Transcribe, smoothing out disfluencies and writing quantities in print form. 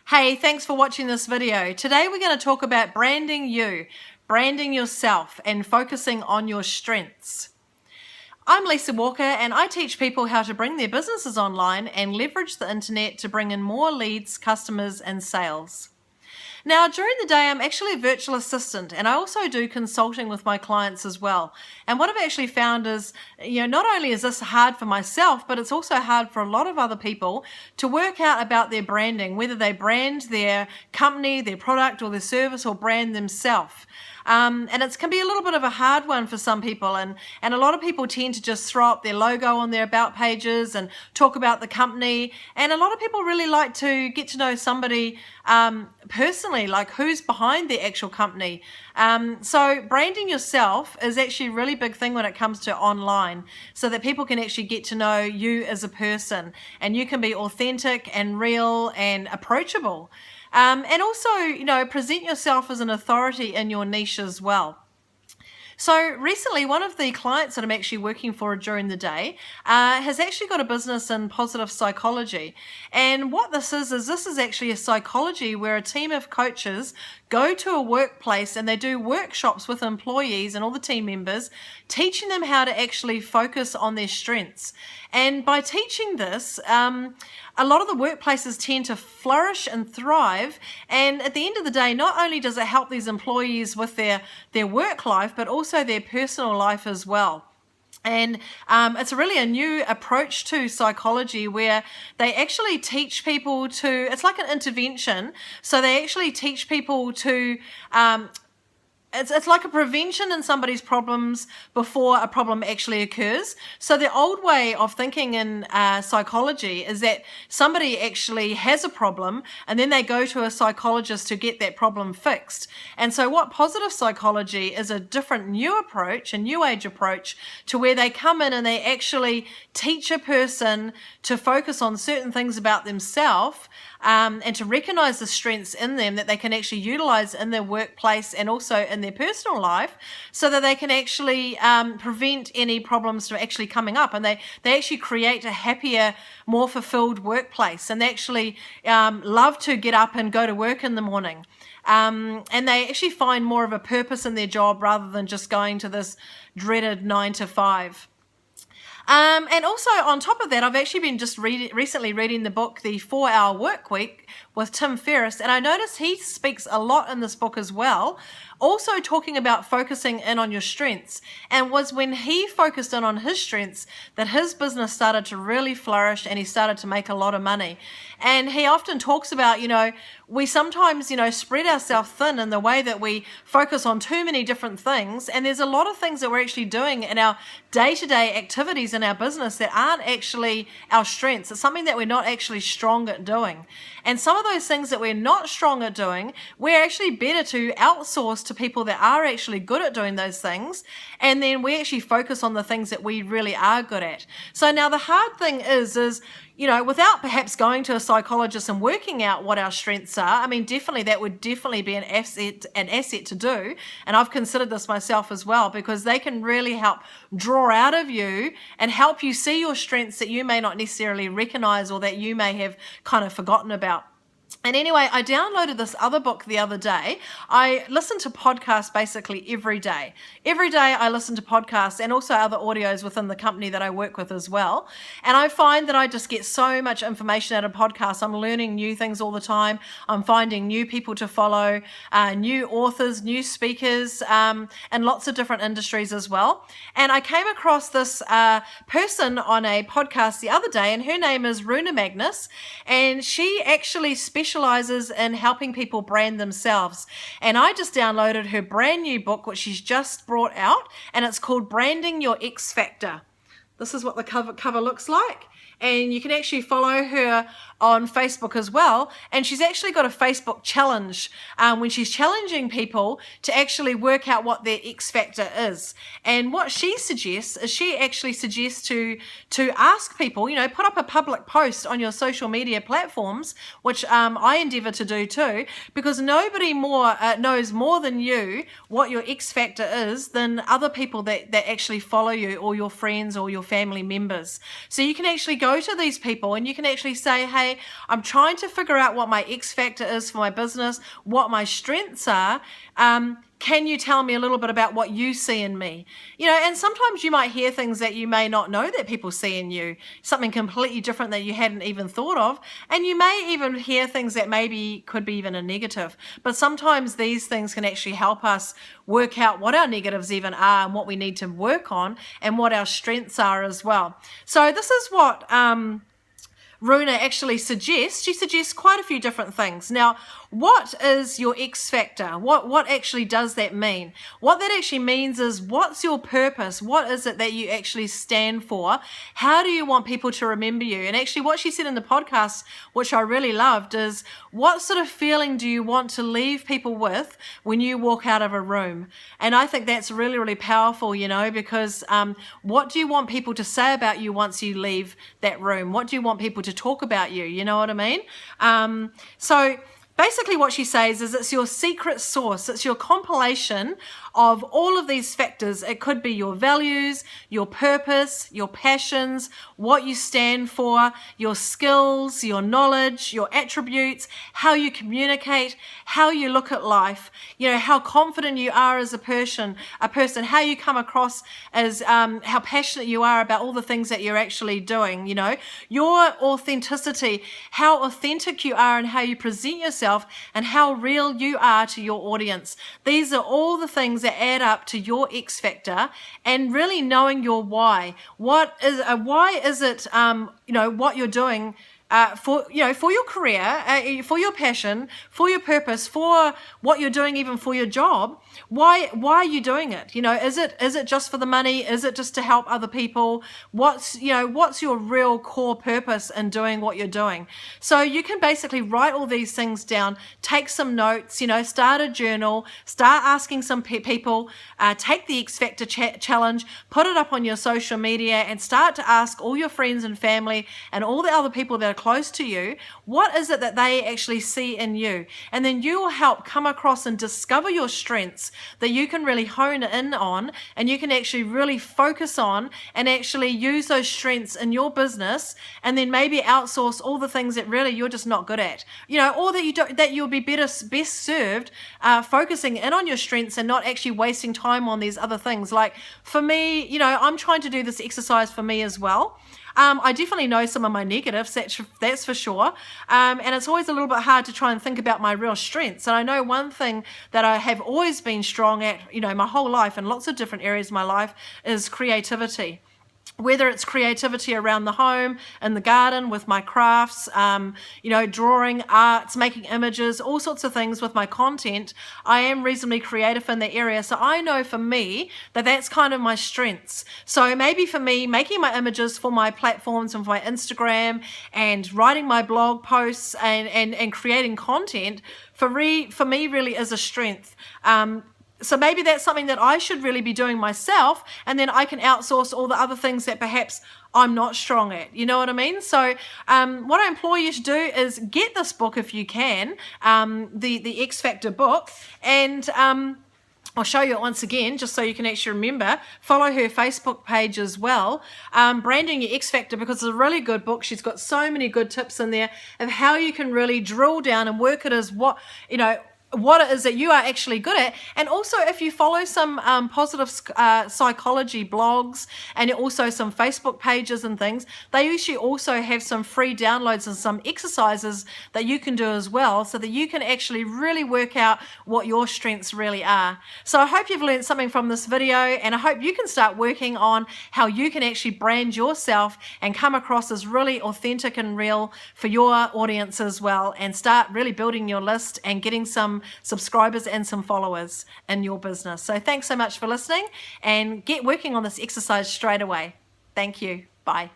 Hey, thanks for watching this video. Today we're going to talk about branding you, branding yourself, and focusing on your strengths. I'm Lisa Walker, and I teach people how to bring their businesses online and leverage the internet to bring in more leads, customers, and sales. Now, during the day, I'm actually a virtual assistant, and I also do consulting with my clients as well. And what I've actually found is, not only is this hard for myself, but it's also hard for a lot of other people to work out about their branding, whether they brand their company, their product, or their service, or brand themselves. And it can be a little bit of a hard one for some people, and a lot of people tend to just throw up their logo on their about pages and talk about the company, and a lot of people really like to get to know somebody personally, like who's behind the actual company. So branding yourself is actually a really big thing when it comes to online, so that people can actually get to know you as a person, and you can be authentic and real and approachable. And also, present yourself as an authority in your niche as well. So recently, one of the clients that I'm actually working for during the day has actually got a business in positive psychology. And what this is actually a psychology where a team of coaches go to a workplace and they do workshops with employees and all the team members, teaching them how to actually focus on their strengths. And by teaching this, a lot of the workplaces tend to flourish and thrive. And at the end of the day, not only does it help these employees with their work life, but also their personal life as well. And it's really a new approach to psychology where they actually teach people to, it's like an intervention. So they actually teach people to, it's like a prevention in somebody's problems before a problem actually occurs. So the old way of thinking in psychology is that somebody actually has a problem and then they go to a psychologist to get that problem fixed. And so what positive psychology is a different new approach, a new age approach, to where they come in and they actually teach a person to focus on certain things about themselves, and to recognize the strengths in them that they can actually utilize in their workplace and also in their personal life, so that they can actually prevent any problems from actually coming up, and they actually create a happier, more fulfilled workplace, and they actually love to get up and go to work in the morning. And they actually find more of a purpose in their job rather than just going to this dreaded 9 to 5. And also on top of that, I've actually been just recently reading the book, The 4-Hour Work Week with Tim Ferriss, and I noticed he speaks a lot in this book as well, also talking about focusing in on your strengths. And was when he focused in on his strengths that his business started to really flourish and he started to make a lot of money. And he often talks about, we sometimes, spread ourselves thin in the way that we focus on too many different things. And there's a lot of things that we're actually doing in our day-to-day activities in our business that aren't actually our strengths. It's something that we're not actually strong at doing. And some of those things that we're not strong at doing, we're actually better to outsource to people that are actually good at doing those things. And then we actually focus on the things that we really are good at. So now the hard thing is, without perhaps going to a psychologist and working out what our strengths are, definitely that would definitely be an asset to do. And I've considered this myself as well, because they can really help draw out of you and help you see your strengths that you may not necessarily recognize or that you may have kind of forgotten about. And anyway, I downloaded this other book the other day. I listen to podcasts basically every day. Every day I listen to podcasts and also other audios within the company that I work with as well. And I find that I just get so much information out of podcasts. I'm learning new things all the time. I'm finding new people to follow, new authors, new speakers, and lots of different industries as well. And I came across this person on a podcast the other day, and her name is Runa Magnus, and she actually specializes in helping people brand themselves. And I just downloaded her brand new book, which she's just brought out, and it's called Branding Your XFactor. This is what the cover looks like. And you can actually follow her on Facebook as well. And she's actually got a Facebook challenge when she's challenging people to actually work out what their X factor is. And what she suggests is she actually suggests to ask people, put up a public post on your social media platforms, which I endeavor to do too, because nobody knows more than you what your X factor is than other people that actually follow you, or your friends or your family members. So you can actually go go to these people and you can actually say, hey, I'm trying to figure out what my X factor is for my business, what my strengths are. Can you tell me a little bit about what you see in me? You know, and sometimes you might hear things that you may not know that people see in you, something completely different that you hadn't even thought of. And you may even hear things that maybe could be even a negative. But sometimes these things can actually help us work out what our negatives even are and what we need to work on and what our strengths are as well. So this is what Runa actually suggests. She suggests quite a few different things. Now, what is your X factor? What actually does that mean? What that actually means is, what's your purpose? What is it that you actually stand for? How do you want people to remember you? And actually what she said in the podcast, which I really loved, is what sort of feeling do you want to leave people with when you walk out of a room? And I think that's really, really powerful, you know, because what do you want people to say about you once you leave that room? What do you want people to talk about you? You know what I mean? So basically what she says is it's your secret sauce. It's your compilation of all of these factors. It could be your values, your purpose, your passions, what you stand for, your skills, your knowledge, your attributes, how you communicate, how you look at life, you know, how confident you are as a person, how you come across as how passionate you are about all the things that you're actually doing, you know, your authenticity, how authentic you are and how you present yourself and how real you are to your audience. These are all the things that add up to your X factor, and really knowing your why. Why is it you know, what you're doing for your career, for your passion, for your purpose, for what you're doing, even for your job. Why are you doing it? You know, is it just for the money? Is it just to help other people? What's your real core purpose in doing what you're doing? So you can basically write all these things down, take some notes, you know, start a journal, start asking some people, take the X Factor challenge, put it up on your social media, and start to ask all your friends and family and all the other people that are close to you, what is it that they actually see in you? And then you will help come across and discover your strengths that you can really hone in on, and you can actually really focus on and actually use those strengths in your business, and then maybe outsource all the things that really you're just not good at, you know, or that you'll be best served focusing in on your strengths and not actually wasting time on these other things. Like for me, you know, I'm trying to do this exercise for me as well. I definitely know some of my negatives, that's for sure. And it's always a little bit hard to try and think about my real strengths. And I know one thing that I have always been strong at, you know, my whole life and lots of different areas of my life, is creativity. Whether it's creativity around the home, in the garden, with my crafts, you know, drawing, arts, making images, all sorts of things with my content, I am reasonably creative in that area. So I know for me that that's kind of my strengths. So maybe for me, making my images for my platforms and for my Instagram and writing my blog posts and creating content for me really is a strength. So maybe that's something that I should really be doing myself, and then I can outsource all the other things that perhaps I'm not strong at. You know what I mean? So what I implore you to do is get this book if you can, the X Factor book, and I'll show you it once again, just so you can actually remember. Follow her Facebook page as well, Branding Your X Factor, because it's a really good book. She's got so many good tips in there of how you can really drill down and work it as what it is that you are actually good at. And also, if you follow some positive psychology blogs and also some Facebook pages and things, they usually also have some free downloads and some exercises that you can do as well, so that you can actually really work out what your strengths really are. So I hope you've learned something from this video, and I hope you can start working on how you can actually brand yourself and come across as really authentic and real for your audience as well, and start really building your list and getting some subscribers and some followers in your business. So thanks so much for listening, and get working on this exercise straight away. Thank you. Bye.